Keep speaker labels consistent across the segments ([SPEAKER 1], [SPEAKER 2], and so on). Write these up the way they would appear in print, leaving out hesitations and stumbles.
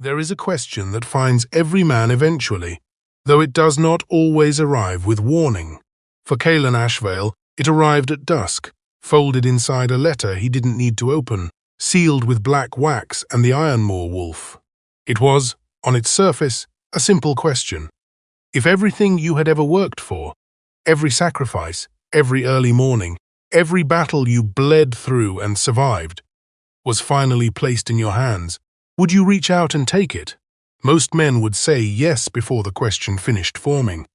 [SPEAKER 1] There is a question that finds every man eventually, though it does not always arrive with warning. For Kaelon Ashveil, it arrived at dusk, folded inside a letter he didn't need to open, sealed with black wax and the Ironmoor wolf. It was, on its surface, a simple question. If everything you had ever worked for, every sacrifice, every early morning, every battle you bled through and survived, was finally placed in your hands, would you reach out and take it? Most men would say yes before the question finished forming.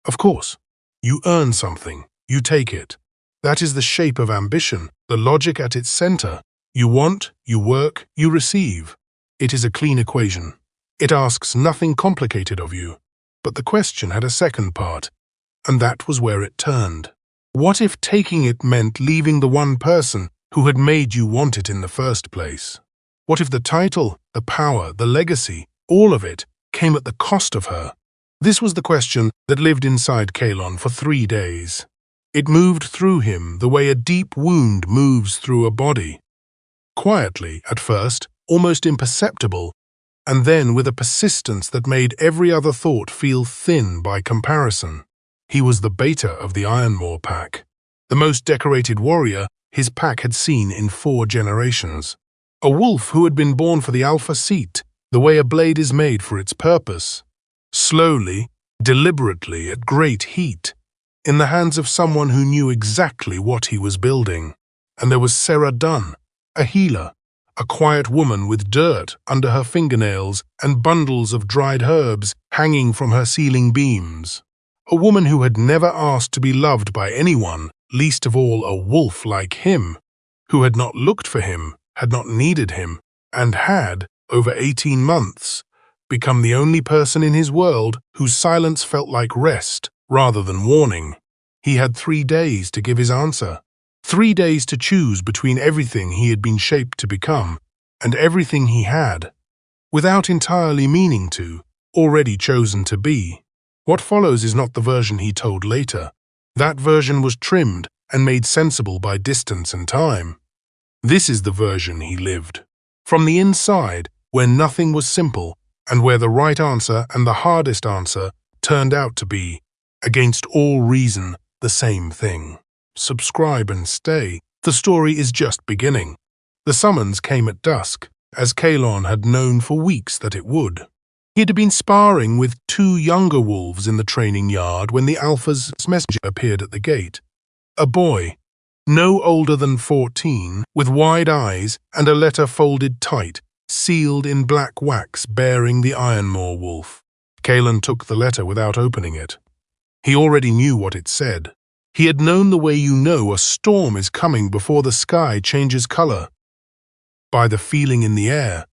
[SPEAKER 1] Of course. You earn something, you take it. That is the shape of ambition, the logic at its center. You want, you work, you receive. It is a clean equation. It asks nothing complicated of you. But the question had a second part, and that was where it turned. What if taking it meant leaving the one person who had made you want it in the first place? What if the title, the power, the legacy, all of it, came at the cost of her? This was the question that lived inside Kaelon for 3 days. It moved through him the way a deep wound moves through a body. Quietly, at first, almost imperceptible, and then with a persistence that made every other thought feel thin by comparison. He was the beta of the Ironmoor Pack, the most decorated warrior his pack had seen in 4 generations. A wolf who had been born for the alpha seat, the way a blade is made for its purpose. Slowly, deliberately, at great heat, in the hands of someone who knew exactly what he was building. And there was Sera Dunne, a healer, a quiet woman with dirt under her fingernails and bundles of dried herbs hanging from her ceiling beams. A woman who had never asked to be loved by anyone, least of all a wolf like him, who had not looked for him, had not needed him, and had, over 18 months, become the only person in his world whose silence felt like rest rather than warning. He had 3 days to give his answer. 3 days to choose between everything he had been shaped to become and everything he had, without entirely meaning to, already chosen to be. What follows is not the version he told later. That version was trimmed and made sensible by distance and time. This is the version he lived. From the inside, where nothing was simple, and where the right answer and the hardest answer turned out to be, against all reason, the same thing. Subscribe and stay. The story is just beginning. The summons came at dusk, as Kaelon had known for weeks that it would. He had been sparring with 2 younger wolves in the training yard when the Alpha's messenger appeared at the gate. A boy, no older than 14, with wide eyes and a letter folded tight, sealed in black wax bearing the Ironmoor wolf. Kaelon took the letter without opening it. He already knew what it said. He had known the way you know a storm is coming before the sky changes color. By the feeling in the air,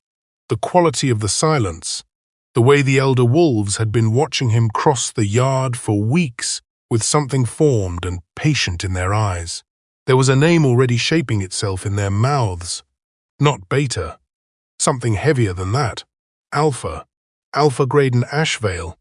[SPEAKER 1] the quality of the silence, the way the elder wolves had been watching him cross the yard for weeks with something formed and patient in their eyes. There was a name already shaping itself in their mouths. Not Beta. Something heavier than that. Alpha. Kaelon Ashveil.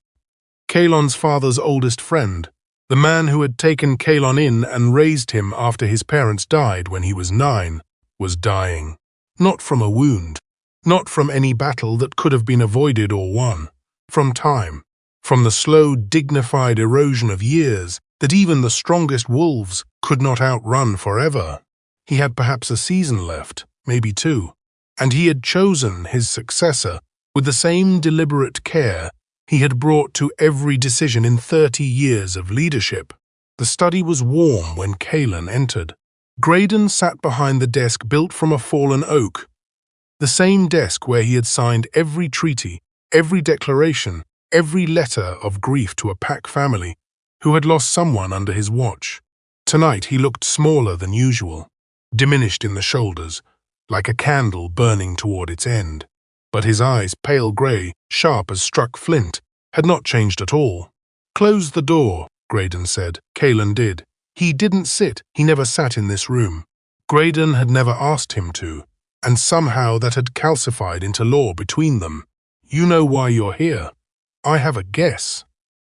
[SPEAKER 1] Kaelon's father's oldest friend. The man who had taken Kaelon in and raised him after his parents died when he was 9, was dying. Not from a wound. Not from any battle that could have been avoided or won. From time. From the slow, dignified erosion of years that even the strongest wolves could not outrun forever. He had perhaps a season left, maybe 2, and he had chosen his successor with the same deliberate care he had brought to every decision in 30 years of leadership. The study was warm when Kaelon entered. Graydon sat behind the desk built from a fallen oak, the same desk where he had signed every treaty, every declaration, every letter of grief to a pack family who had lost someone under his watch. Tonight he looked smaller than usual, diminished in the shoulders, like a candle burning toward its end. But his eyes, pale grey, sharp as struck flint, had not changed at all. "Close the door," Graydon said. Kaelon did. He didn't sit, he never sat in this room. Graydon had never asked him to, and somehow that had calcified into law between them. "You know why you're here." "I have a guess."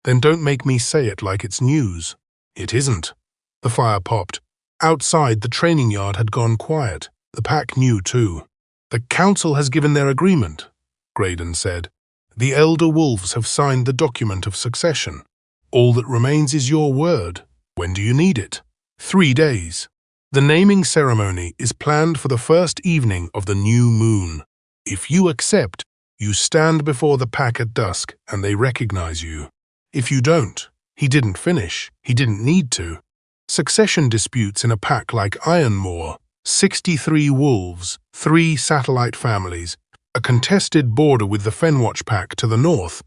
[SPEAKER 1] "Then don't make me say it like it's news." "It isn't." The fire popped. Outside, the training yard had gone quiet. The pack knew too. "The council has given their agreement." Graydon said. "The elder wolves have signed the document of succession. All that remains is your word. When do you need it?" 3 days. The naming ceremony is planned for the first evening of the new moon. If you accept, you stand before the pack at dusk and they recognize you. If you don't, he didn't finish. He didn't need to. Succession disputes in a pack like Ironmoor, 63 wolves, 3 satellite families, a contested border with the Fenwatch Pack to the north,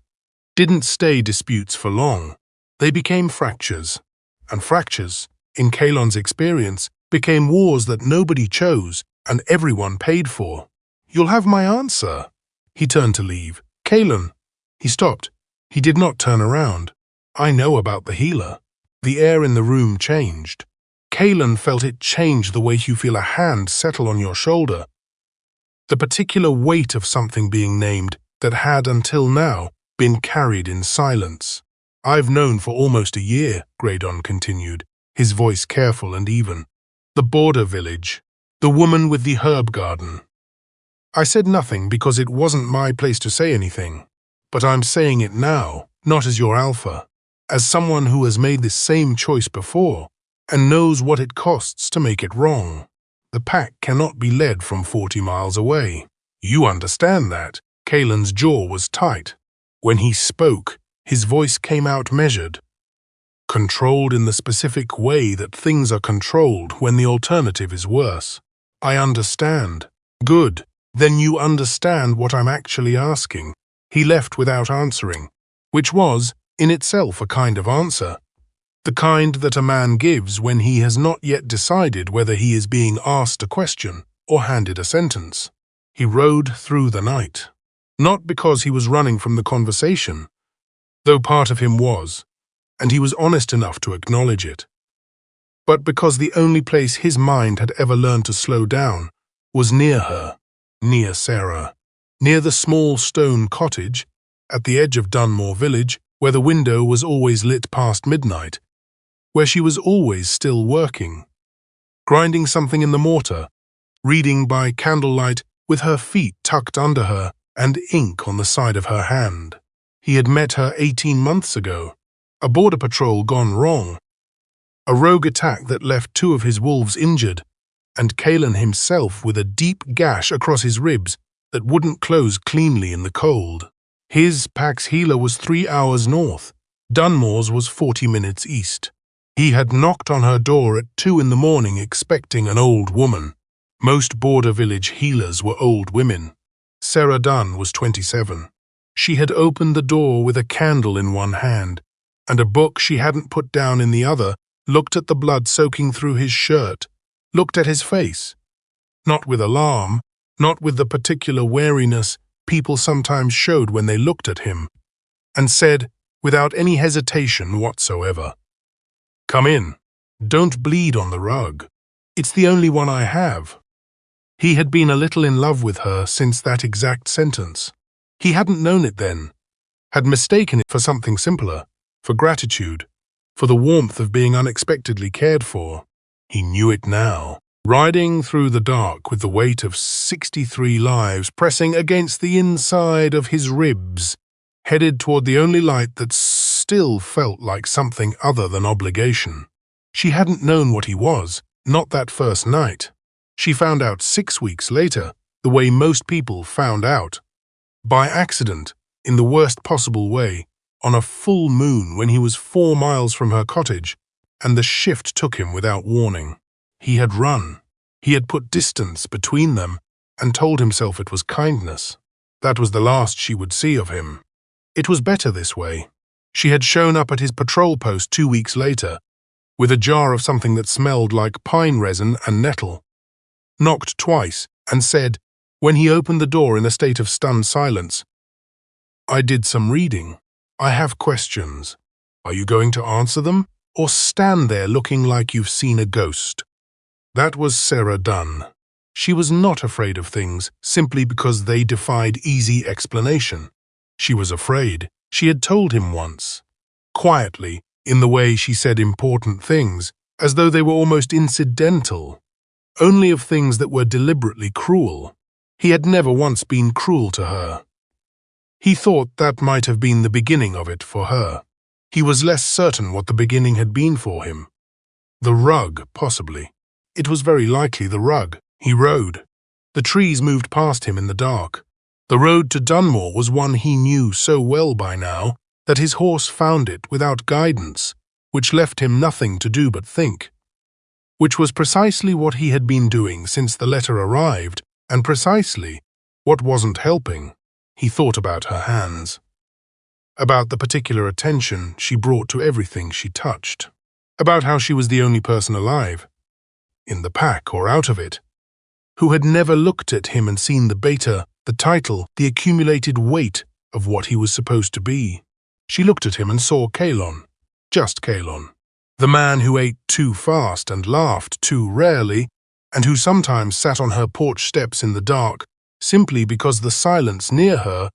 [SPEAKER 1] didn't stay disputes for long. They became fractures. And fractures, in Kaelon's experience, became wars that nobody chose and everyone paid for. "You'll have my answer." He turned to leave. "Kaelon." He stopped. He did not turn around. "I know about the healer." The air in the room changed. Kaelon felt it change the way you feel a hand settle on your shoulder. The particular weight of something being named that had, until now, been carried in silence. "I've known for almost a year," Graydon continued, his voice careful and even. "The border village. The woman with the herb garden." I said nothing because it wasn't my place to say anything. But I'm saying it now, not as your alpha, as someone who has made this same choice before and knows what it costs to make it wrong. The pack cannot be led from 40 miles away. You understand that. Kaelon's jaw was tight. When he spoke, his voice came out measured. Controlled in the specific way that things are controlled when the alternative is worse. I understand. Good. Then you understand what I'm actually asking. He left without answering, which was, in itself, a kind of answer. The kind that a man gives when he has not yet decided whether he is being asked a question or handed a sentence. He rode through the night. Not because he was running from the conversation, though part of him was, and he was honest enough to acknowledge it, but because the only place his mind had ever learned to slow down was near her, near Sera, near the small stone cottage at the edge of Dunmoor village where the window was always lit past midnight, where she was always still working, grinding something in the mortar, reading by candlelight with her feet tucked under her and ink on the side of her hand. He had met her 18 months ago, a border patrol gone wrong, a rogue attack that left 2 of his wolves injured, and Kaelon himself with a deep gash across his ribs that wouldn't close cleanly in the cold. His pack's healer was 3 hours north. Dunmoor's was 40 minutes east. He had knocked on her door at 2 in the morning expecting an old woman. Most border village healers were old women. Sera Dunne was 27. She had opened the door with a candle in one hand, and a book she hadn't put down in the other, looked at the blood soaking through his shirt, looked at his face, not with alarm, not with the particular wariness people sometimes showed when they looked at him, and said, without any hesitation whatsoever, "Come in. Don't bleed on the rug. It's the only one I have." He had been a little in love with her since that exact sentence. He hadn't known it then, had mistaken it for something simpler, for gratitude, for the warmth of being unexpectedly cared for. He knew it now. Riding through the dark with the weight of 63 lives pressing against the inside of his ribs, headed toward the only light that still felt like something other than obligation. She hadn't known what he was, not that first night. She found out 6 weeks later, the way most people found out. By accident, in the worst possible way, on a full moon when he was 4 miles from her cottage, and the shift took him without warning. He had run. He had put distance between them and told himself it was kindness. That was the last she would see of him. It was better this way. She had shown up at his patrol post 2 weeks later, with a jar of something that smelled like pine resin and nettle, knocked twice, and said, when he opened the door in a state of stunned silence, "I did some reading. I have questions. Are you going to answer them, or stand there looking like you've seen a ghost?" That was Sera Dunne. She was not afraid of things simply because they defied easy explanation. She was afraid. She had told him once, quietly, in the way she said important things, as though they were almost incidental, only of things that were deliberately cruel. He had never once been cruel to her. He thought that might have been the beginning of it for her. He was less certain what the beginning had been for him. The rug, possibly. It was very likely the rug. He rode. The trees moved past him in the dark. The road to Dunmoor was one he knew so well by now that his horse found it without guidance, which left him nothing to do but think. Which was precisely what he had been doing since the letter arrived, and precisely what wasn't helping. He thought about her hands, about the particular attention she brought to everything she touched, about how she was the only person alive, in the pack or out of it, who had never looked at him and seen the beta, the title, the accumulated weight of what he was supposed to be. She looked at him and saw Kaelon, just Kaelon, the man who ate too fast and laughed too rarely, and who sometimes sat on her porch steps in the dark simply because the silence near her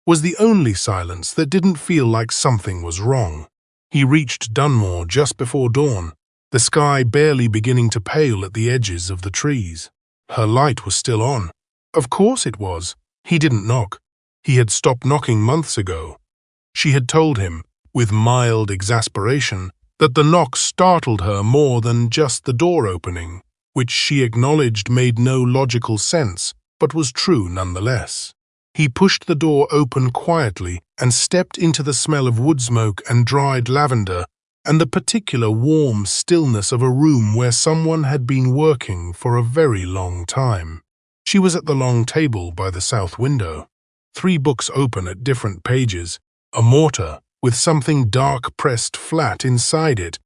[SPEAKER 1] was the only silence that didn't feel like something was wrong. He reached Dunmoor just before dawn, the sky barely beginning to pale at the edges of the trees. Her light was still on. Of course it was. He didn't knock. He had stopped knocking months ago. She had told him, with mild exasperation, that the knock startled her more than just the door opening, which she acknowledged made no logical sense, but was true nonetheless. He pushed the door open quietly and stepped into the smell of wood smoke and dried lavender and the particular warm stillness of a room where someone had been working for a very long time. She was at the long table by the south window, 3 books open at different pages, a mortar with something dark pressed flat inside it,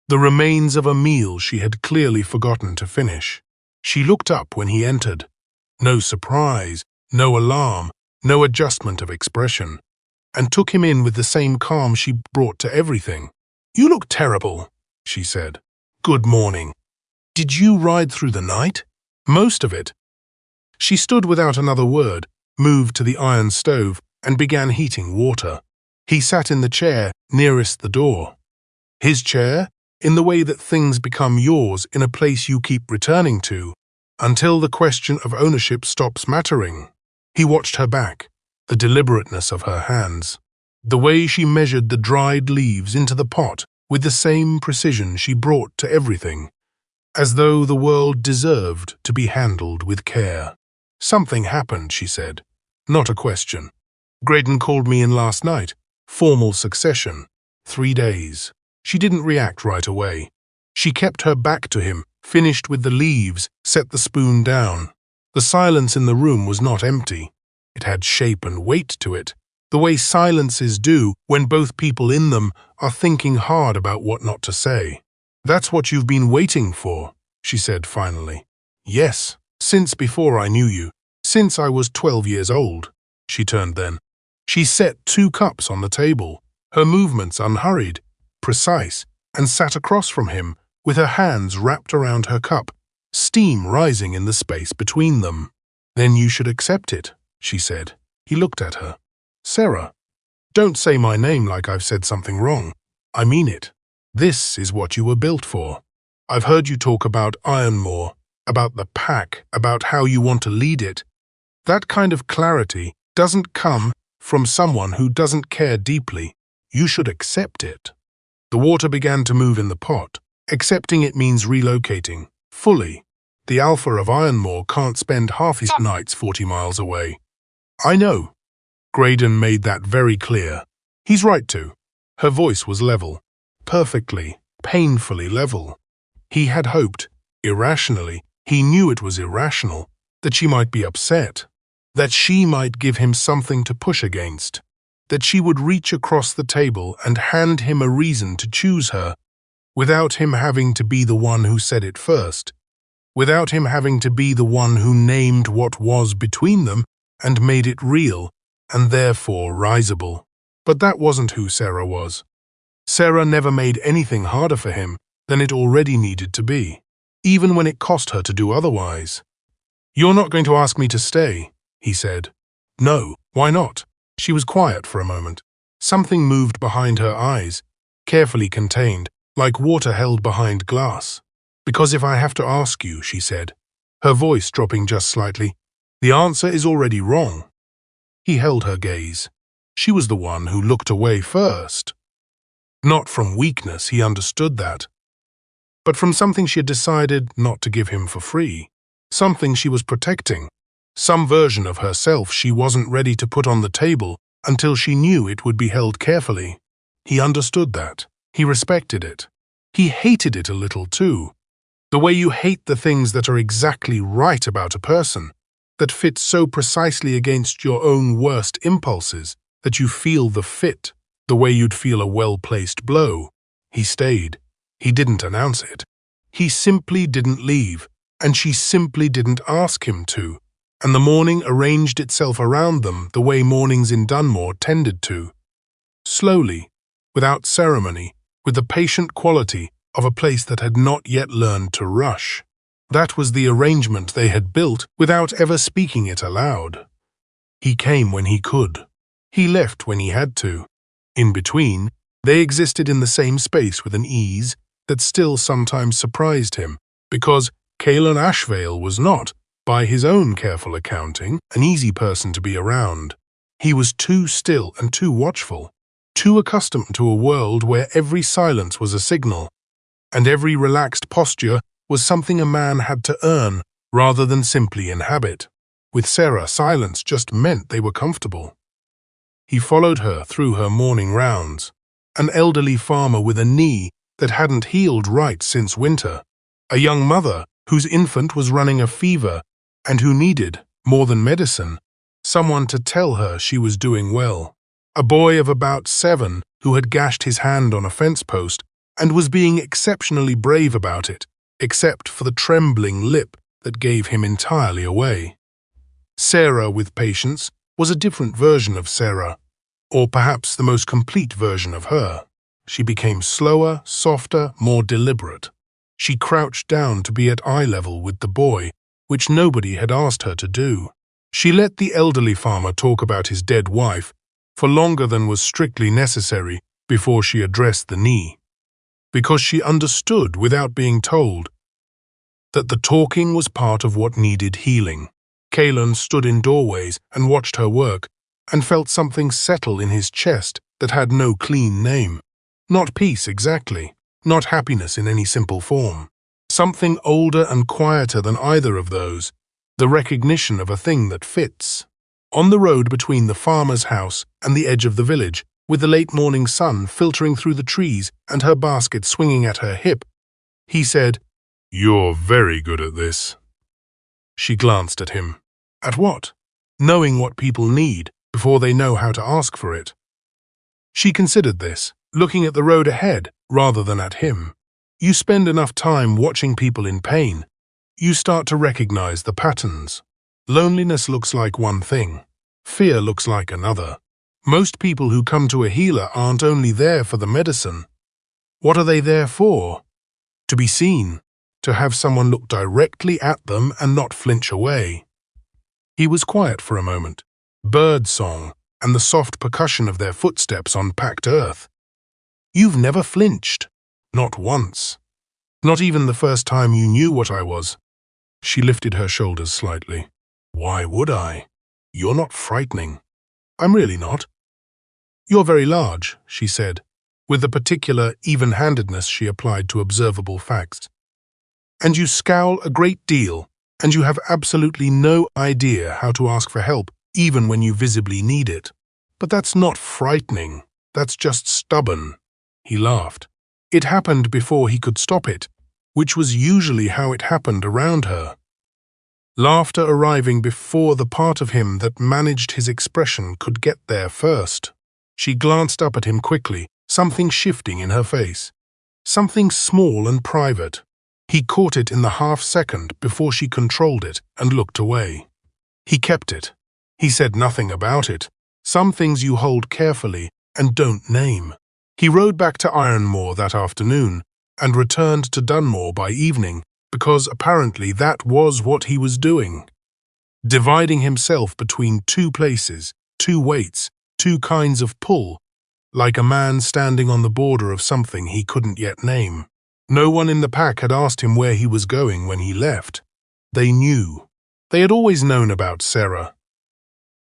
[SPEAKER 1] the remains of a meal she had clearly forgotten to finish. She looked up when he entered. No surprise, no alarm, no adjustment of expression, and took him in with the same calm she brought to everything. "You look terrible," she said. "Good morning. Did you ride through the night?" "Most of it." She stood without another word, moved to the iron stove, and began heating water. He sat in the chair nearest the door. His chair, in the way that things become yours in a place you keep returning to, until the question of ownership stops mattering. He watched her back, the deliberateness of her hands, the way she measured the dried leaves into the pot with the same precision she brought to everything, as though the world deserved to be handled with care. "Something happened," she said. "Not a question. Graydon called me in last night. Formal succession. 3 days. She didn't react right away. She kept her back to him, finished with the leaves, set the spoon down. The silence in the room was not empty. It had shape and weight to it, the way silences do when both people in them are thinking hard about what not to say. "That's what you've been waiting for," she said finally. "Yes, since before I knew you, since I was 12 years old." She turned then. She set 2 cups on the table, her movements unhurried, precise, and sat across from him with her hands wrapped around her cup, steam rising in the space between them. "Then you should accept it," she said. He looked at her. "Sera, don't say my name like I've said something wrong. I mean it. This is what you were built for. I've heard you talk about Ironmoor, about the pack, about how you want to lead it. That kind of clarity doesn't come from someone who doesn't care deeply. You should accept it." The water began to move in the pot. Accepting it means relocating, fully. The alpha of Ironmoor can't spend half his nights 40 miles away. "I know." Graydon made that very clear. "He's right to." Her voice was level, perfectly, painfully level. He had hoped, irrationally, he knew it was irrational, that she might be upset, that she might give him something to push against, that she would reach across the table and hand him a reason to choose her, without him having to be the one who said it first, without him having to be the one who named what was between them and made it real, and therefore risable. But that wasn't who Sera was. Sera never made anything harder for him than it already needed to be, even when it cost her to do otherwise. "You're not going to ask me to stay," he said. "No, why not?" She was quiet for a moment. Something moved behind her eyes, carefully contained, like water held behind glass. "Because if I have to ask you," she said, her voice dropping just slightly, "the answer is already wrong." He held her gaze. She was the one who looked away first. Not from weakness, he understood that, but from something she had decided not to give him for free. Something she was protecting. Some version of herself she wasn't ready to put on the table until she knew it would be held carefully. He understood that. He respected it. He hated it a little too. The way you hate the things that are exactly right about a person, that fit so precisely against your own worst impulses that you feel the fit, the way you'd feel a well-placed blow. He stayed. He didn't announce it. He simply didn't leave, and she simply didn't ask him to, and the morning arranged itself around them the way mornings in Dunmoor tended to. Slowly, without ceremony, with the patient quality of a place that had not yet learned to rush. That was the arrangement they had built without ever speaking it aloud. He came when he could. He left when he had to. In between, they existed in the same space with an ease that still sometimes surprised him, because Kaelon Ashveil was not, by his own careful accounting, an easy person to be around. He was too still and too watchful, too accustomed to a world where every silence was a signal, and every relaxed posture was something a man had to earn rather than simply inhabit. With Sera, silence just meant they were comfortable. He followed her through her morning rounds, an elderly farmer with a knee that hadn't healed right since winter, a young mother whose infant was running a fever and who needed, more than medicine, someone to tell her she was doing well, a boy of about 7 who had gashed his hand on a fence post and was being exceptionally brave about it, except for the trembling lip that gave him entirely away. Sera, with patience, was a different version of Sera, or perhaps the most complete version of her. She became slower, softer, more deliberate. She crouched down to be at eye level with the boy, which nobody had asked her to do. She let the elderly farmer talk about his dead wife for longer than was strictly necessary before she addressed the knee, because she understood without being told that the talking was part of what needed healing. Kaelon stood in doorways and watched her work and felt something settle in his chest that had no clean name. Not peace exactly, not happiness in any simple form. Something older and quieter than either of those, the recognition of a thing that fits. On the road between the farmer's house and the edge of the village, with the late morning sun filtering through the trees and her basket swinging at her hip, he said, "You're very good at this." She glanced at him. At what? Knowing what people need before they know how to ask for it. She considered this, looking at the road ahead rather than at him. You spend enough time watching people in pain, you start to recognize the patterns. Loneliness looks like one thing. Fear looks like another. Most people who come to a healer aren't only there for the medicine. What are they there for? To be seen, to have someone look directly at them and not flinch away. He was quiet for a moment. Bird song and the soft percussion of their footsteps on packed earth. You've never flinched. Not once. Not even the first time you knew what I was. She lifted her shoulders slightly. Why would I? You're not frightening. I'm really not. You're very large, she said, with the particular even-handedness she applied to observable facts. And you scowl a great deal, and you have absolutely no idea how to ask for help, even when you visibly need it. But that's not frightening. That's just stubborn. He laughed. It happened before he could stop it, which was usually how it happened around her. Laughter arriving before the part of him that managed his expression could get there first. She glanced up at him quickly, something shifting in her face. Something small and private. He caught it in the half-second before she controlled it and looked away. He kept it. He said nothing about it. Some things you hold carefully and don't name. He rode back to Ironmoor that afternoon and returned to Dunmoor by evening, because apparently that was what he was doing. Dividing himself between two places, two weights, two kinds of pull, like a man standing on the border of something he couldn't yet name. No one in the pack had asked him where he was going when he left. They knew. They had always known about Sera.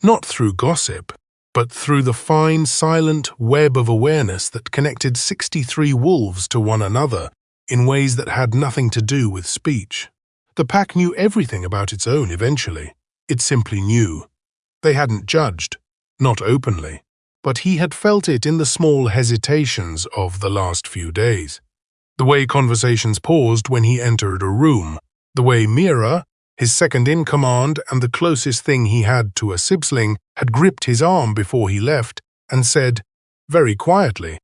[SPEAKER 1] Not through gossip, but through the fine, silent web of awareness that connected 63 wolves to one another in ways that had nothing to do with speech. The pack knew everything about its own eventually. It simply knew. They hadn't judged, not openly, but he had felt it in the small hesitations of the last few days. The way conversations paused when he entered a room, the way Mira, his second-in-command and the closest thing he had to a sibling, had gripped his arm before he left and said, very quietly,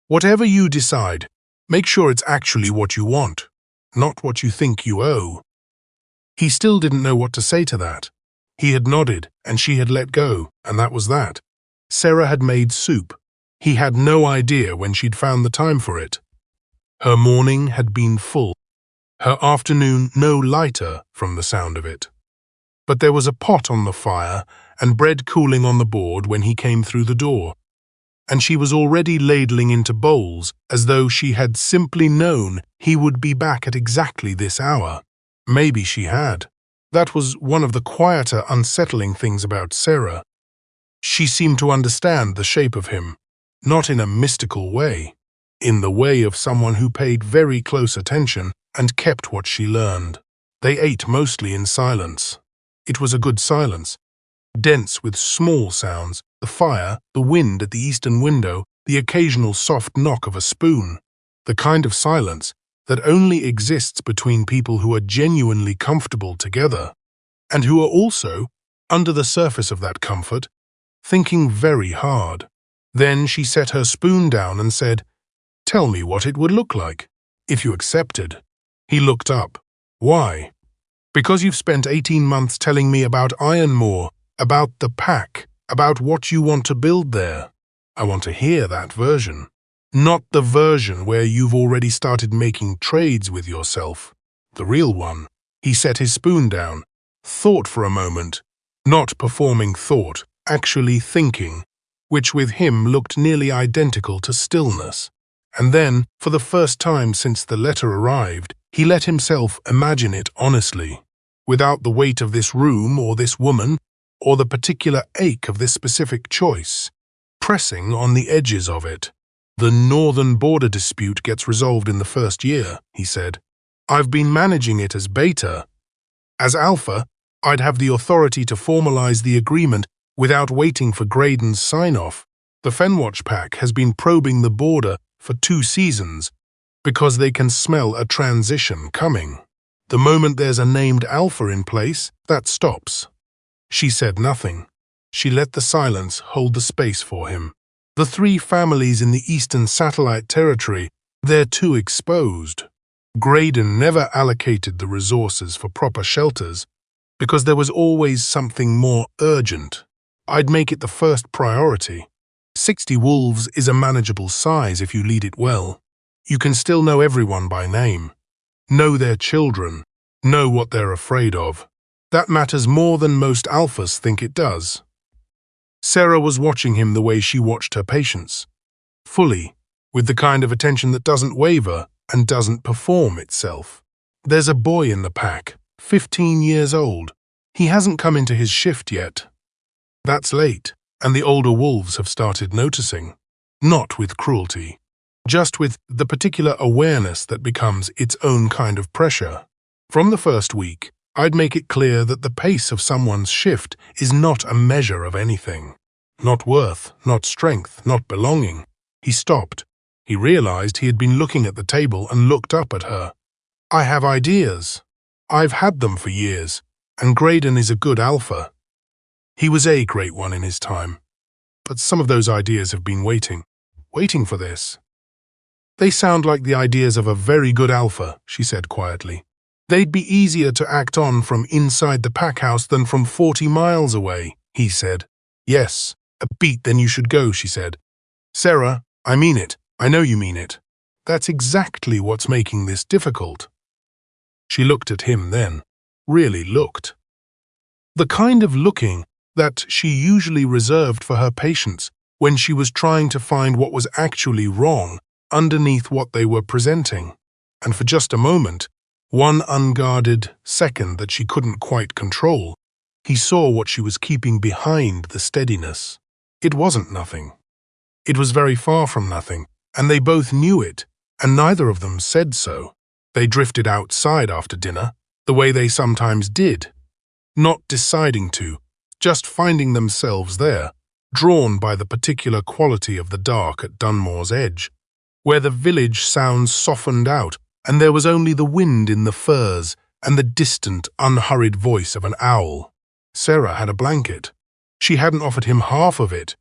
[SPEAKER 1] "Whatever you decide, make sure it's actually what you want, not what you think you owe." He still didn't know what to say to that. He had nodded, and she had let go, and that was that. Sera had made soup. He had no idea when she'd found the time for it. Her morning had been full. Her afternoon no lighter from the sound of it. But there was a pot on the fire and bread cooling on the board when he came through the door. And she was already ladling into bowls as though she had simply known he would be back at exactly this hour. Maybe she had. That was one of the quieter, unsettling things about Sera. She seemed to understand the shape of him, not in a mystical way, in the way of someone who paid very close attention and kept what she learned. They ate mostly in silence. It was a good silence, dense with small sounds, the fire, the wind at the eastern window, the occasional soft knock of a spoon, the kind of silence that only exists between people who are genuinely comfortable together, and who are also, under the surface of that comfort, thinking very hard. Then she set her spoon down and said, "Tell me what it would look like, if you accepted." He looked up. "Why?" "Because you've spent 18 months telling me about Ironmoor, about the pack, about what you want to build there. I want to hear that version. Not the version where you've already started making trades with yourself. The real one." He set his spoon down, thought for a moment, not performing thought, actually thinking, which with him looked nearly identical to stillness. And then, for the first time since the letter arrived, he let himself imagine it honestly, without the weight of this room or this woman, or the particular ache of this specific choice, pressing on the edges of it. "The northern border dispute gets resolved in the first year," he said. "I've been managing it as beta. As alpha, I'd have the authority to formalize the agreement without waiting for Graydon's sign-off. The Fenwatch Pack has been probing the border for 2 seasons because they can smell a transition coming. The moment there's a named alpha in place, that stops." She said nothing. She let the silence hold the space for him. The 3 families in the Eastern Satellite Territory, they're too exposed. Graydon never allocated the resources for proper shelters because there was always something more urgent. I'd make it the first priority. 60 wolves is a manageable size if you lead it well. You can still know everyone by name. Know their children. Know what they're afraid of. That matters more than most alphas think it does. Sera was watching him the way she watched her patients, fully, with the kind of attention that doesn't waver and doesn't perform itself. There's a boy in the pack, 15 years old. He hasn't come into his shift yet. That's late, and the older wolves have started noticing. Not with cruelty, just with the particular awareness that becomes its own kind of pressure. From the first week, I'd make it clear that the pace of someone's shift is not a measure of anything. Not worth, not strength, not belonging. He stopped. He realized he had been looking at the table and looked up at her. "I have ideas. I've had them for years, and Graydon is a good alpha. He was a great one in his time. But some of those ideas have been waiting for this." "They sound like the ideas of a very good alpha," she said quietly. "They'd be easier to act on from inside the pack house than from 40 miles away," he said. "Yes, a beat then you should go," she said. "Sera, I mean it. I know you mean it. That's exactly what's making this difficult." She looked at him then, really looked. The kind of looking that she usually reserved for her patients when she was trying to find what was actually wrong underneath what they were presenting. And for just a moment, one unguarded second that she couldn't quite control, he saw what she was keeping behind the steadiness. It wasn't nothing. It was very far from nothing, and they both knew it, and neither of them said so. They drifted outside after dinner, the way they sometimes did, not deciding to, just finding themselves there, drawn by the particular quality of the dark at Dunmoor's edge, where the village sounds softened out, and there was only the wind in the firs and the distant, unhurried voice of an owl. Sera had a blanket. She hadn't offered him half of it.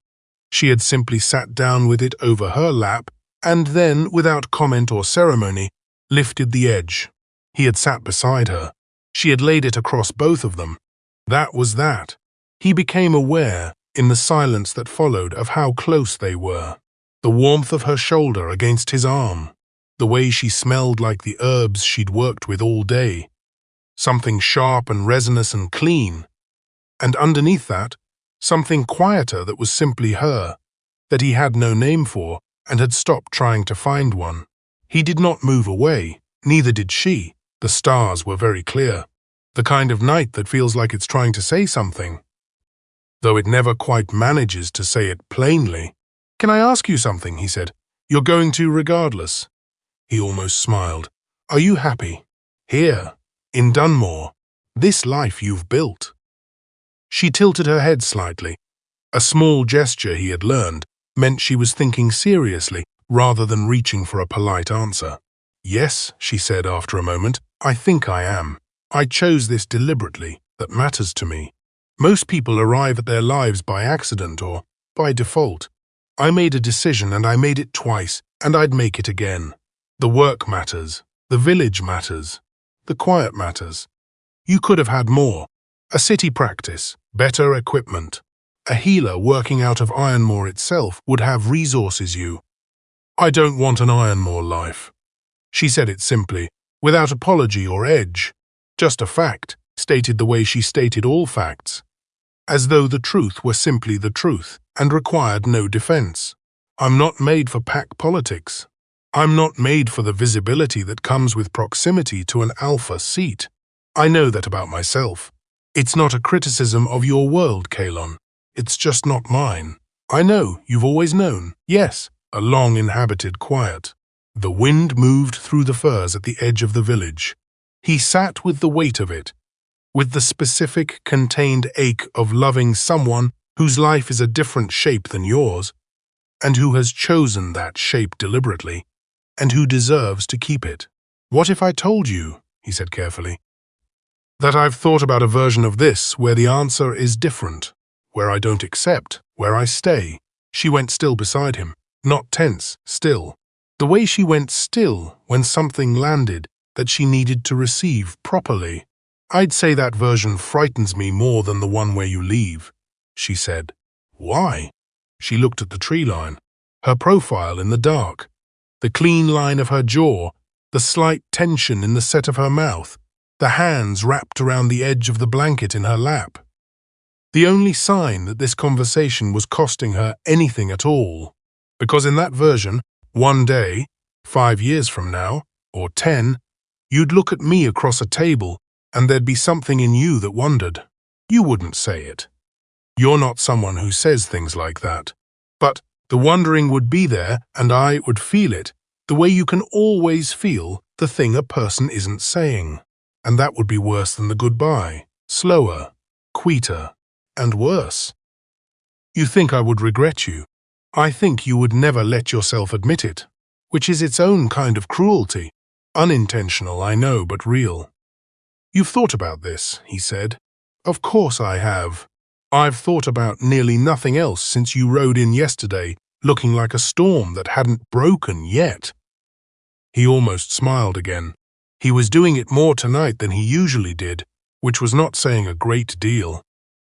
[SPEAKER 1] She had simply sat down with it over her lap and then, without comment or ceremony, lifted the edge. He had sat beside her. She had laid it across both of them. That was that. He became aware, in the silence that followed, of how close they were. The warmth of her shoulder against his arm. The way she smelled like the herbs she'd worked with all day. Something sharp and resinous and clean. And underneath that, something quieter that was simply her, that he had no name for and had stopped trying to find one. He did not move away, neither did she. The stars were very clear. The kind of night that feels like it's trying to say something, though it never quite manages to say it plainly. "Can I ask you something?" he said. "You're going to regardless." He almost smiled. "Are you happy? Here, in Dunmoor, this life you've built?" She tilted her head slightly. A small gesture he had learned meant she was thinking seriously rather than reaching for a polite answer. "Yes," she said after a moment, "I think I am. I chose this deliberately. That matters to me. Most people arrive at their lives by accident or by default. I made a decision and I made it twice, and I'd make it again. The work matters. The village matters. The quiet matters. You could have had more. A city practice, better equipment. A healer working out of Ironmoor itself would have resources you. I don't want an Ironmoor life." She said it simply, without apology or edge. Just a fact, stated the way she stated all facts. As though the truth were simply the truth and required no defense. "I'm not made for pack politics. I'm not made for the visibility that comes with proximity to an alpha seat. I know that about myself. It's not a criticism of your world, Kaelon. It's just not mine. I know, you've always known. Yes, a long-inhabited quiet." The wind moved through the firs at the edge of the village. He sat with the weight of it, with the specific, contained ache of loving someone whose life is a different shape than yours, and who has chosen that shape deliberately, and who deserves to keep it. "What if I told you," he said carefully, "that I've thought about a version of this where the answer is different, where I don't accept, where I stay?" She went still beside him, not tense, still. The way she went still when something landed that she needed to receive properly. "I'd say that version frightens me more than the one where you leave," she said. "Why?" She looked at the tree line, her profile in the dark, the clean line of her jaw, the slight tension in the set of her mouth, the hands wrapped around the edge of the blanket in her lap. The only sign that this conversation was costing her anything at all, because in that version, one day, 5 years from now, or 10, you'd look at me across a table and there'd be something in you that wondered. You wouldn't say it. You're not someone who says things like that. But the wondering would be there and I would feel it, the way you can always feel the thing a person isn't saying. And that would be worse than the goodbye, slower, quieter, and worse. You think I would regret you. I think you would never let yourself admit it, which is its own kind of cruelty. Unintentional, I know, but real. "You've thought about this," he said. "Of course I have. I've thought about nearly nothing else since you rode in yesterday, looking like a storm that hadn't broken yet." He almost smiled again. He was doing it more tonight than he usually did, which was not saying a great deal.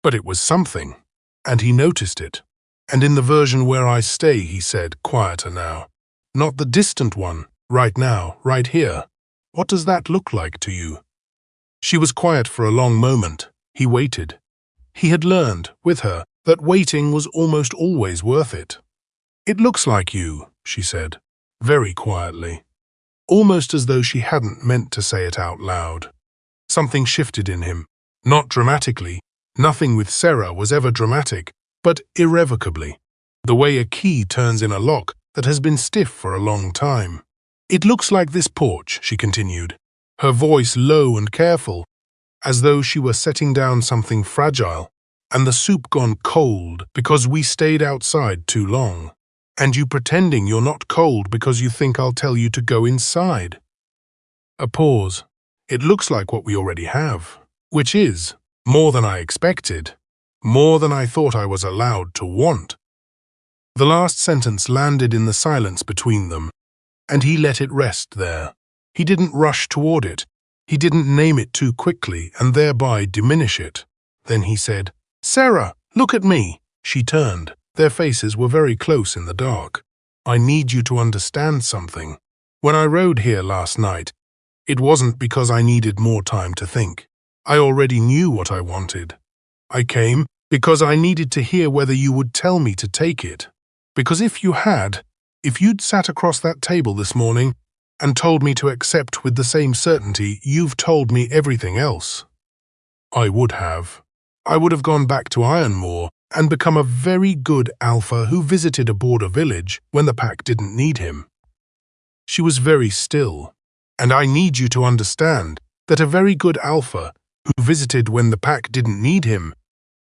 [SPEAKER 1] But it was something, and he noticed it. "And in the version where I stay," he said, quieter now. "Not the distant one, right now, right here. What does that look like to you?" She was quiet for a long moment. He waited. He had learned, with her, that waiting was almost always worth it. "It looks like you," she said, very quietly, almost as though she hadn't meant to say it out loud. Something shifted in him, not dramatically. Nothing with Sera was ever dramatic, but irrevocably, the way a key turns in a lock that has been stiff for a long time. "It looks like this porch," she continued, her voice low and careful, as though she were setting down something fragile, "and the soup gone cold because we stayed outside too long. And you pretending you're not cold because you think I'll tell you to go inside." A pause. "It looks like what we already have, which is more than I expected, more than I thought I was allowed to want." The last sentence landed in the silence between them, and he let it rest there. He didn't rush toward it. He didn't name it too quickly and thereby diminish it. Then he said, "Sera, look at me." She turned. Their faces were very close in the dark. "I need you to understand something. When I rode here last night, it wasn't because I needed more time to think. I already knew what I wanted. I came because I needed to hear whether you would tell me to take it. Because if you'd sat across that table this morning and told me to accept with the same certainty you've told me everything else, I would have. I would have gone back to Ironmoor and become a very good alpha who visited a border village when the pack didn't need him." She was very still. "And I need you to understand that a very good alpha who visited when the pack didn't need him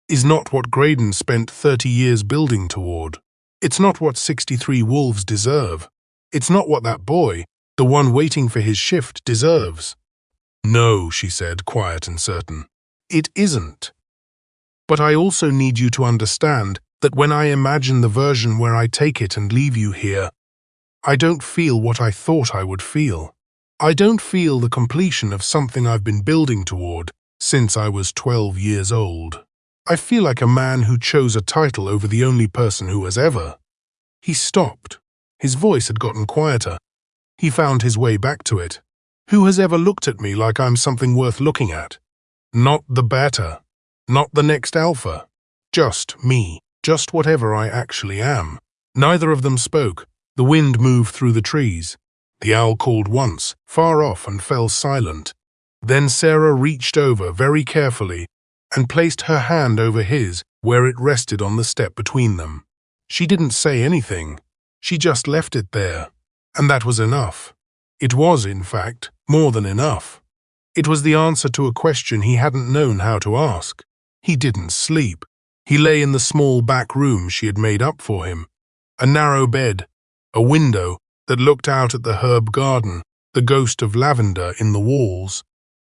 [SPEAKER 1] is not what Graydon spent 30 years building toward. It's not what 63 wolves deserve. It's not what that boy, the one waiting for his shift, deserves." "No," she said, quiet and certain. "It isn't. But I also need you to understand that when I imagine the version where I take it and leave you here, I don't feel what I thought I would feel. I don't feel the completion of something I've been building toward since I was 12 years old. I feel like a man who chose a title over the only person who has ever." He stopped. His voice had gotten quieter. He found his way back to it. "Who has ever looked at me like I'm something worth looking at? Not the beta, not the next alpha. Just me, just whatever I actually am." Neither of them spoke. The wind moved through the trees. The owl called once, far off, and fell silent. Then Sera reached over very carefully and placed her hand over his where it rested on the step between them. She didn't say anything. She just left it there. And that was enough. It was, in fact, more than enough. It was the answer to a question he hadn't known how to ask. He didn't sleep. He lay in the small back room she had made up for him. A narrow bed, a window that looked out at the herb garden, the ghost of lavender in the walls,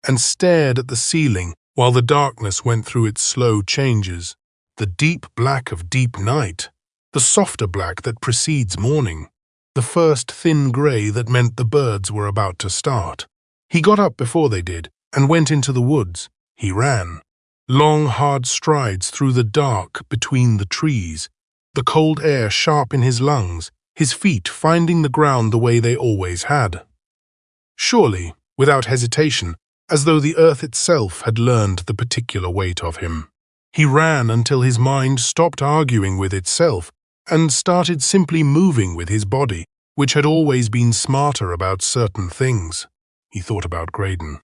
[SPEAKER 1] and stared at the ceiling while the darkness went through its slow changes. The deep black of deep night, the softer black that precedes morning, the first thin grey that meant the birds were about to start. He got up before they did and went into the woods. He ran. Long, hard strides through the dark between the trees, the cold air sharp in his lungs, his feet finding the ground the way they always had. Surely, without hesitation, as though the earth itself had learned the particular weight of him. He ran until his mind stopped arguing with itself and started simply moving with his body, which had always been smarter about certain things. He thought about Graydon.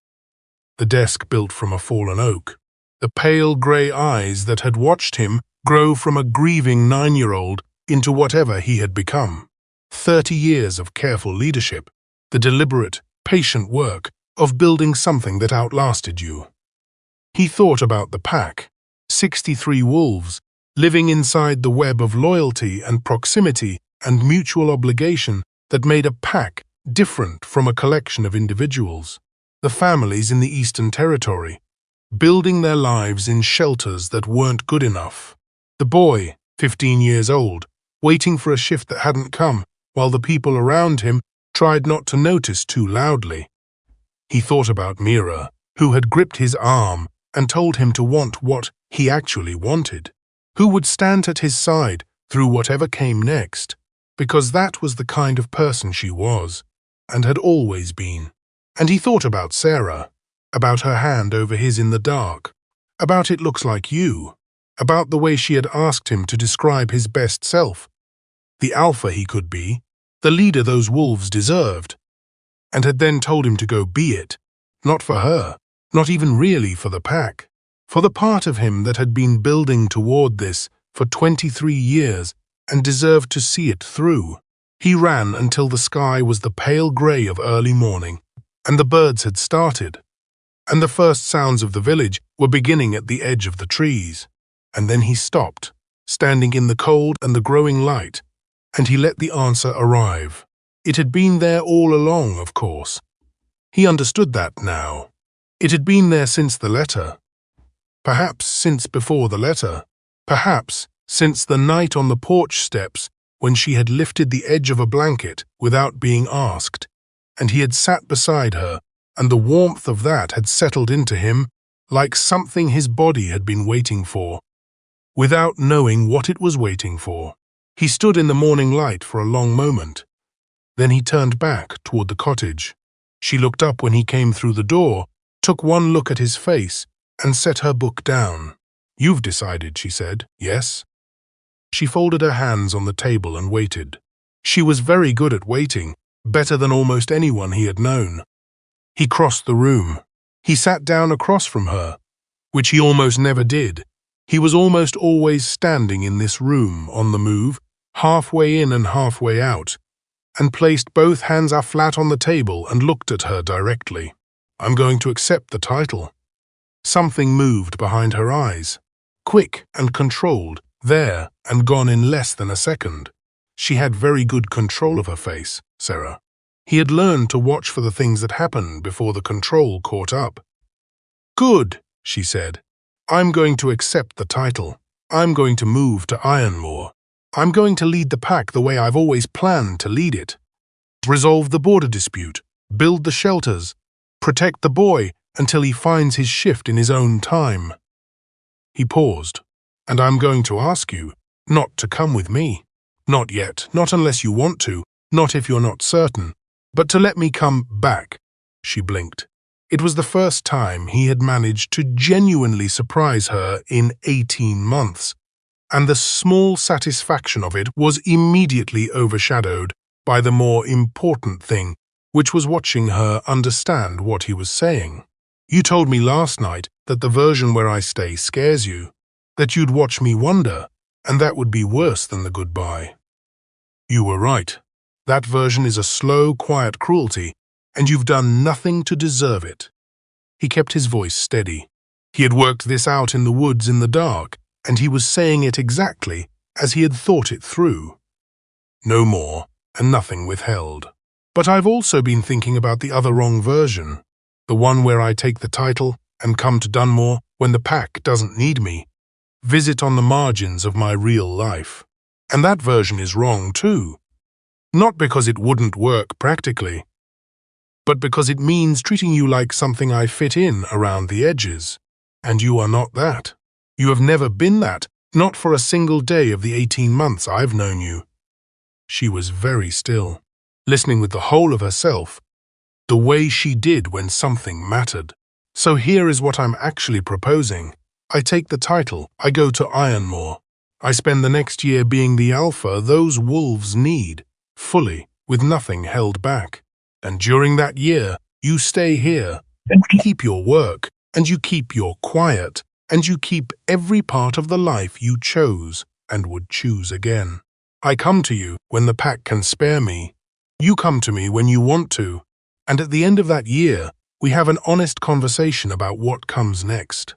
[SPEAKER 1] The desk built from a fallen oak. The pale grey eyes that had watched him grow from a grieving 9-year-old into whatever he had become. 30 years of careful leadership, the deliberate, patient work of building something that outlasted you. He thought about the pack, 63 wolves, living inside the web of loyalty and proximity and mutual obligation that made a pack different from a collection of individuals. The families in the Eastern Territory, building their lives in shelters that weren't good enough. The boy, 15 years old, waiting for a shift that hadn't come, while the people around him tried not to notice too loudly. He thought about Mira, who had gripped his arm and told him to want what he actually wanted, who would stand at his side through whatever came next, because that was the kind of person she was, and had always been. And he thought about Sera, about her hand over his in the dark, about "it looks like you," about the way she had asked him to describe his best self, the alpha he could be, the leader those wolves deserved, and had then told him to go be it, not for her, not even really for the pack, for the part of him that had been building toward this for 23 years and deserved to see it through. He ran until the sky was the pale grey of early morning, and the birds had started, and the first sounds of the village were beginning at the edge of the trees. And then he stopped, standing in the cold and the growing light, and he let the answer arrive. It had been there all along, of course. He understood that now. It had been there since the letter. Perhaps since before the letter. Perhaps since the night on the porch steps when she had lifted the edge of a blanket without being asked, and he had sat beside her, and the warmth of that had settled into him like something his body had been waiting for, without knowing what it was waiting for. He stood in the morning light for a long moment. Then he turned back toward the cottage. She looked up when he came through the door, took one look at his face, and set her book down. "You've decided," she said. "Yes?" She folded her hands on the table and waited. She was very good at waiting, better than almost anyone he had known. He crossed the room. He sat down across from her, which he almost never did. He was almost always standing in this room, on the move, halfway in and halfway out, and placed both hands flat on the table and looked at her directly. "I'm going to accept the title." Something moved behind her eyes, quick and controlled, there and gone in less than a second. She had very good control of her face, Sera. He had learned to watch for the things that happened before the control caught up. "Good," she said. "I'm going to accept the title. I'm going to move to Ironmoor. I'm going to lead the pack the way I've always planned to lead it. Resolve the border dispute, build the shelters, protect the boy until he finds his shift in his own time." He paused. "And I'm going to ask you not to come with me. Not yet, not unless you want to, not if you're not certain, but to let me come back." She blinked. It was the first time he had managed to genuinely surprise her in 18 months, and the small satisfaction of it was immediately overshadowed by the more important thing, which was watching her understand what he was saying. "You told me last night that the version where I stay scares you, that you'd watch me wonder, and that would be worse than the goodbye. You were right. That version is a slow, quiet cruelty, and you've done nothing to deserve it." He kept his voice steady. He had worked this out in the woods in the dark, and he was saying it exactly as he had thought it through. No more, and nothing withheld. "But I've also been thinking about the other wrong version, the one where I take the title and come to Dunmoor when the pack doesn't need me, visit on the margins of my real life. And that version is wrong too. Not because it wouldn't work practically, but because it means treating you like something I fit in around the edges. And you are not that. You have never been that, not for a single day of the 18 months I've known you." She was very still, listening with the whole of herself, the way she did when something mattered. "So here is what I'm actually proposing. I take the title, I go to Ironmoor. I spend the next year being the alpha those wolves need, fully, with nothing held back. And during that year, you stay here, and keep your work, and you keep your quiet, and you keep every part of the life you chose and would choose again. I come to you when the pack can spare me. You come to me when you want to. And at the end of that year, we have an honest conversation about what comes next.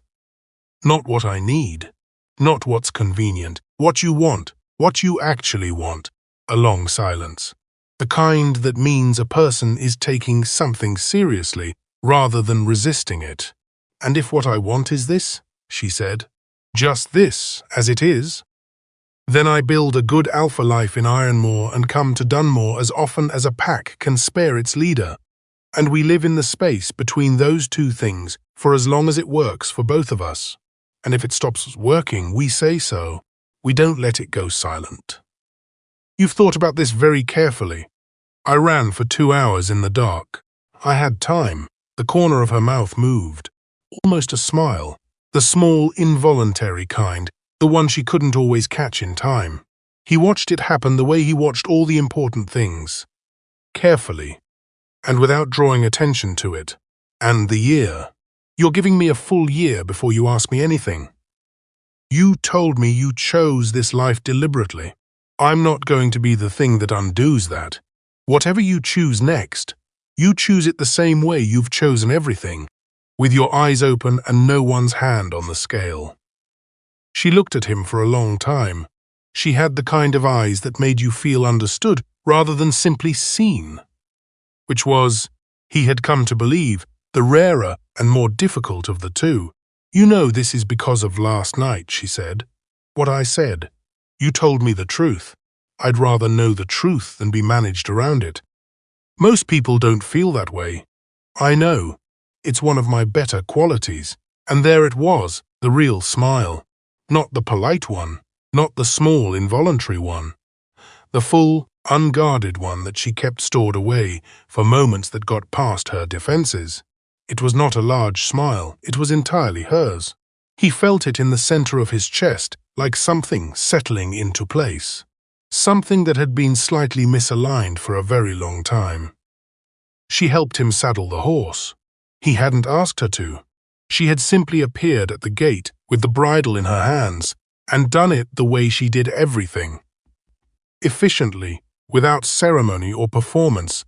[SPEAKER 1] Not what I need, not what's convenient, what you want, what you actually want." A long silence. The kind that means a person is taking something seriously rather than resisting it. "And if what I want is this," she said, "just this, as it is, then I build a good alpha life in Ironmoor and come to Dunmoor as often as a pack can spare its leader. And we live in the space between those two things for as long as it works for both of us. And if it stops working, we say so. We don't let it go silent." "You've thought about this very carefully." "I ran for 2 hours in the dark. I had time." The corner of her mouth moved, almost a smile, the small, involuntary kind, the one she couldn't always catch in time. He watched it happen the way he watched all the important things, carefully, and without drawing attention to it. "And the year. You're giving me a full year before you ask me anything." You told me you chose this life deliberately. I'm not going to be the thing that undoes that. Whatever you choose next, you choose it the same way you've chosen everything, with your eyes open and no one's hand on the scale." She looked at him for a long time. She had the kind of eyes that made you feel understood rather than simply seen, which was, he had come to believe, the rarer and more difficult of the two. "You know this is because of last night," she said. "What I said. You told me the truth. I'd rather know the truth than be managed around it. Most people don't feel that way. I know. It's one of my better qualities." And there it was, the real smile. Not the polite one, not the small, involuntary one. The full, unguarded one that she kept stored away for moments that got past her defenses. It was not a large smile, it was entirely hers. He felt it in the center of his chest, like something settling into place. Something that had been slightly misaligned for a very long time. She helped him saddle the horse. He hadn't asked her to. She had simply appeared at the gate with the bridle in her hands and done it the way she did everything. Efficiently, without ceremony or performance,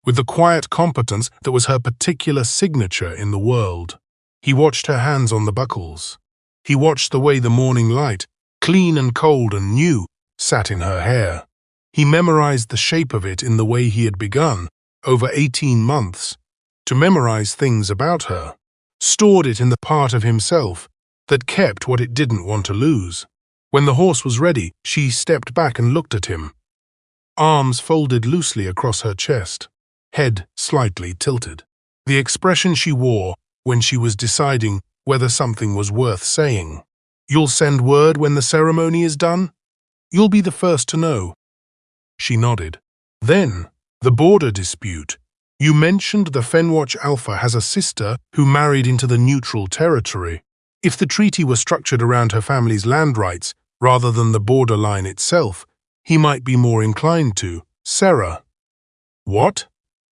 [SPEAKER 1] with the quiet competence that was her particular signature in the world. He watched her hands on the buckles. He watched the way the morning light, clean and cold and new, sat in her hair. He memorized the shape of it in the way he had begun, over 18 months, to memorize things about her, stored it in the part of himself that kept what it didn't want to lose. When the horse was ready, she stepped back and looked at him, arms folded loosely across her chest, head slightly tilted. The expression she wore when she was deciding whether something was worth saying. "You'll send word when the ceremony is done? You'll be the first to know." She nodded. "Then, the border dispute. You mentioned the Fenwatch Alpha has a sister who married into the neutral territory. If the treaty were structured around her family's land rights rather than the borderline itself, he might be more inclined to. Sera." "What?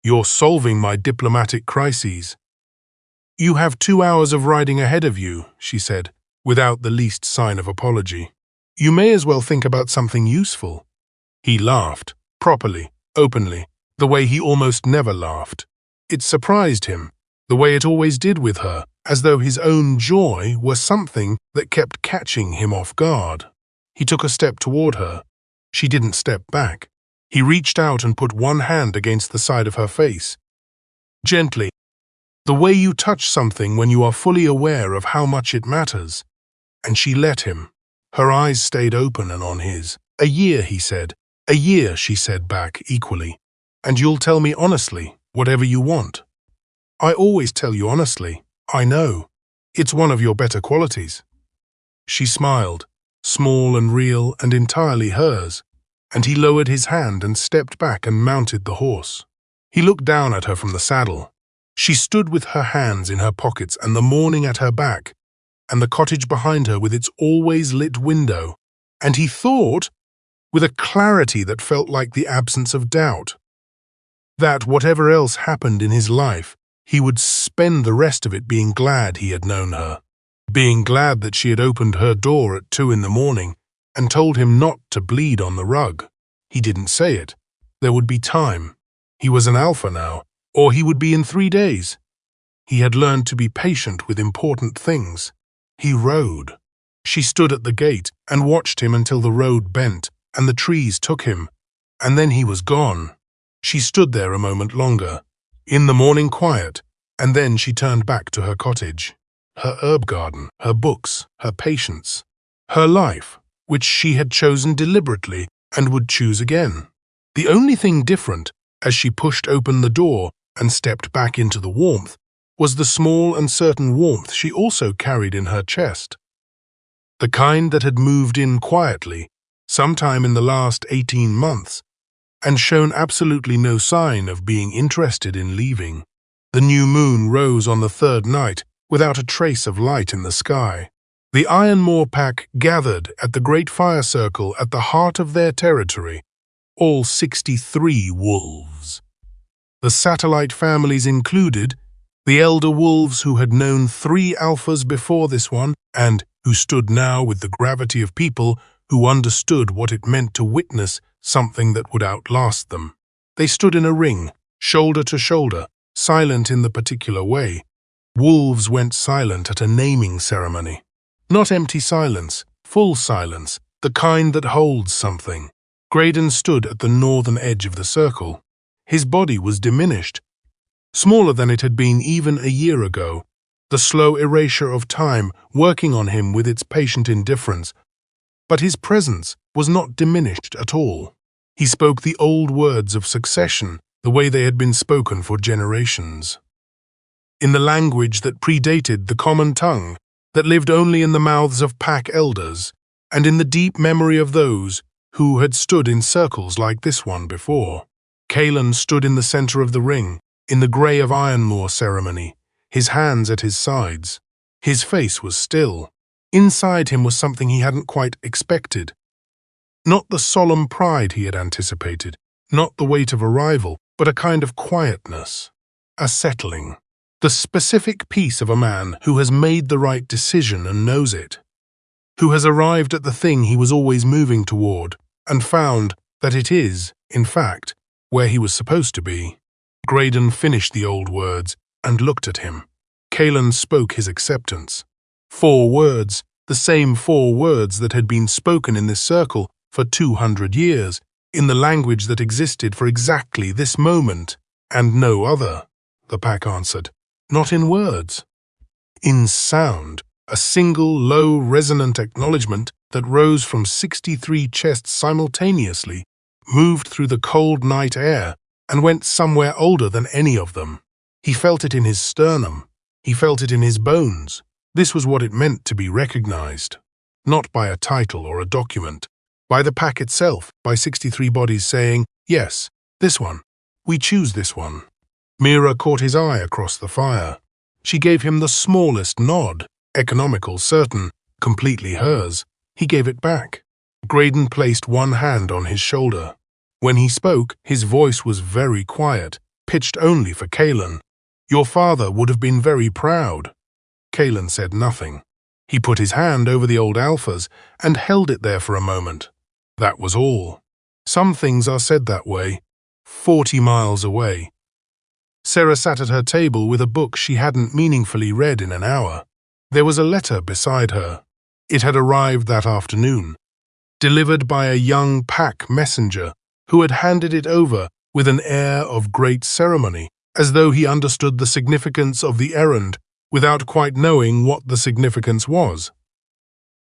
[SPEAKER 1] You're solving my diplomatic crises." "You have 2 hours of riding ahead of you," she said, without the least sign of apology. "You may as well think about something useful." He laughed, properly, openly, the way he almost never laughed. It surprised him, the way it always did with her, as though his own joy were something that kept catching him off guard. He took a step toward her. She didn't step back. He reached out and put one hand against the side of her face. Gently, the way you touch something when you are fully aware of how much it matters. And she let him. Her eyes stayed open and on his. "A year," he said. "A year," she said back equally. "And you'll tell me honestly, whatever you want." "I always tell you honestly. I know. It's one of your better qualities." She smiled, small and real and entirely hers, and he lowered his hand and stepped back and mounted the horse. He looked down at her from the saddle. She stood with her hands in her pockets and the morning at her back, and the cottage behind her with its always lit window, and he thought, with a clarity that felt like the absence of doubt, that whatever else happened in his life, he would spend the rest of it being glad he had known her, being glad that she had opened her door at 2 in the morning and told him not to bleed on the rug. He didn't say it. There would be time. He was an alpha now, or he would be in 3 days. He had learned to be patient with important things. He rode. She stood at the gate and watched him until the road bent and the trees took him, and then he was gone. She stood there a moment longer, in the morning quiet, and then she turned back to her cottage, her herb garden, her books, her patience, her life, which she had chosen deliberately and would choose again. The only thing different, as she pushed open the door and stepped back into the warmth, was the small and certain warmth she also carried in her chest. The kind that had moved in quietly, sometime in the last 18 months, and shown absolutely no sign of being interested in leaving. The new moon rose on the 3rd night without a trace of light in the sky. The Ironmoor Pack gathered at the great fire circle at the heart of their territory, all 63 wolves. The satellite families included the elder wolves who had known 3 alphas before this one and who stood now with the gravity of people who understood what it meant to witness something that would outlast them. They stood in a ring, shoulder to shoulder, silent in the particular way. Wolves went silent at a naming ceremony. Not empty silence, full silence, the kind that holds something. Graydon stood at the northern edge of the circle. His body was diminished, smaller than it had been even a year ago, the slow erasure of time working on him with its patient indifference. But his presence was not diminished at all. He spoke the old words of succession, the way they had been spoken for generations. In the language that predated the common tongue, that lived only in the mouths of pack elders, and in the deep memory of those who had stood in circles like this one before. Kaelon stood in the center of the ring, in the grey of Ironmoor ceremony, his hands at his sides. His face was still. Inside him was something he hadn't quite expected. Not the solemn pride he had anticipated, not the weight of arrival, but a kind of quietness, a settling. The specific peace of a man who has made the right decision and knows it, who has arrived at the thing he was always moving toward and found that it is, in fact, where he was supposed to be. Graydon finished the old words and looked at him. Kaelon spoke his acceptance. 4 words, the same 4 words that had been spoken in this circle for 200 years, in the language that existed for exactly this moment, and no other, the pack answered. Not in words. In sound, a single low resonant acknowledgement that rose from 63 chests simultaneously, moved through the cold night air, and went somewhere older than any of them. He felt it in his sternum. He felt it in his bones. This was what it meant to be recognized. Not by a title or a document, by the pack itself, by 63 bodies saying, yes, this one. We choose this one. Mira caught his eye across the fire. She gave him the smallest nod, economical, certain, completely hers. He gave it back. Graydon placed one hand on his shoulder. When he spoke, his voice was very quiet, pitched only for Kaelon. Your father would have been very proud. Kaelon said nothing. He put his hand over the old alphas and held it there for a moment. That was all. Some things are said that way, 40 miles away. Sera sat at her table with a book she hadn't meaningfully read in an hour. There was a letter beside her. It had arrived that afternoon, delivered by a young pack messenger who had handed it over with an air of great ceremony, as though he understood the significance of the errand without quite knowing what the significance was,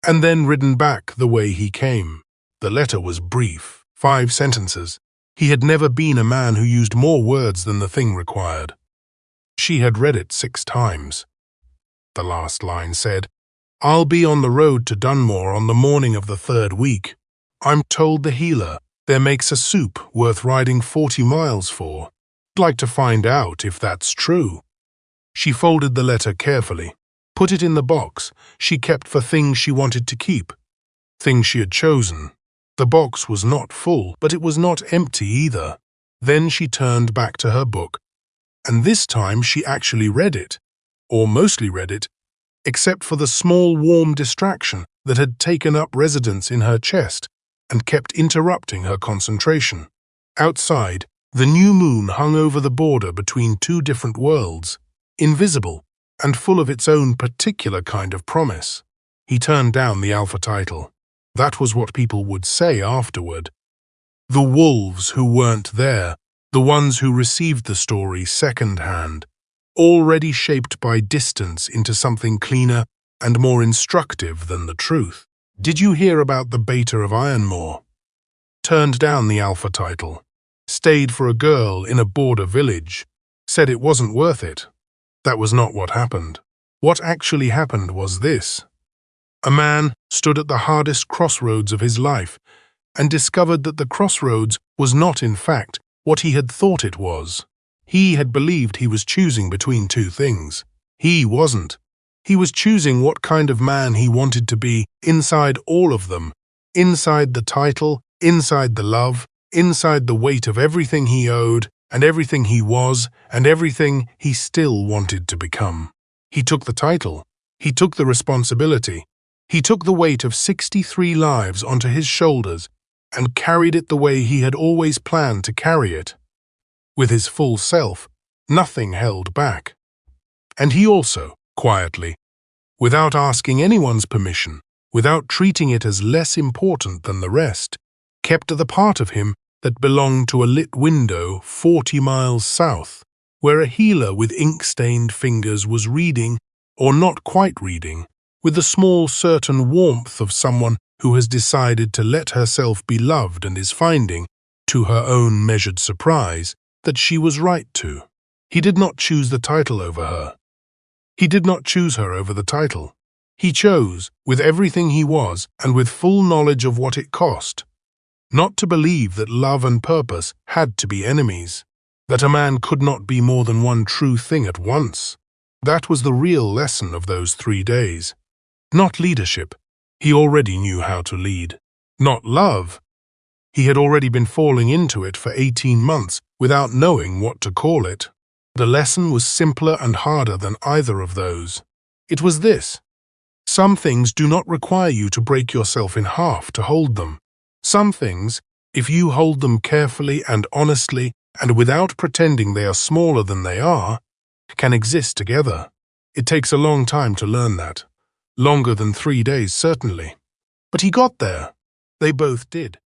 [SPEAKER 1] and then ridden back the way he came. The letter was brief, 5 sentences. He had never been a man who used more words than the thing required. She had read it 6 times. The last line said, I'll be on the road to Dunmoor on the morning of the 3rd week. I'm told the healer there makes a soup worth riding 40 miles for. I'd like to find out if that's true. She folded the letter carefully, put it in the box she kept for things she wanted to keep, things she had chosen. The box was not full, but it was not empty either. Then she turned back to her book, and this time she actually read it, or mostly read it, except for the small warm distraction that had taken up residence in her chest and kept interrupting her concentration. Outside, the new moon hung over the border between 2 different worlds, invisible and full of its own particular kind of promise. He turned down the alpha title. That was what people would say afterward. The wolves who weren't there, the ones who received the story second-hand, already shaped by distance into something cleaner and more instructive than the truth. Did you hear about the beta of Ironmoor? Turned down the alpha title. Stayed for a girl in a border village. Said it wasn't worth it. That was not what happened. What actually happened was this. A man stood at the hardest crossroads of his life and discovered that the crossroads was not, in fact, what he had thought it was. He had believed he was choosing between 2 things. He wasn't. He was choosing what kind of man he wanted to be inside all of them, inside the title, inside the love, inside the weight of everything he owed and everything he was and everything he still wanted to become. He took the title. He took the responsibility. He took the weight of 63 lives onto his shoulders and carried it the way he had always planned to carry it. With his full self, nothing held back. And he also, quietly, without asking anyone's permission, without treating it as less important than the rest, kept the part of him that belonged to a lit window 40 miles south, where a healer with ink-stained fingers was reading, or not quite reading, with the small certain warmth of someone who has decided to let herself be loved and is finding, to her own measured surprise, that she was right to. He did not choose the title over her. He did not choose her over the title. He chose, with everything he was and with full knowledge of what it cost, not to believe that love and purpose had to be enemies, that a man could not be more than one true thing at once. That was the real lesson of those 3 days. Not leadership. He already knew how to lead. Not love. He had already been falling into it for 18 months without knowing what to call it. The lesson was simpler and harder than either of those. It was this. Some things do not require you to break yourself in half to hold them. Some things, if you hold them carefully and honestly and without pretending they are smaller than they are, can exist together. It takes a long time to learn that. Longer than 3 days, certainly. But he got there. They both did.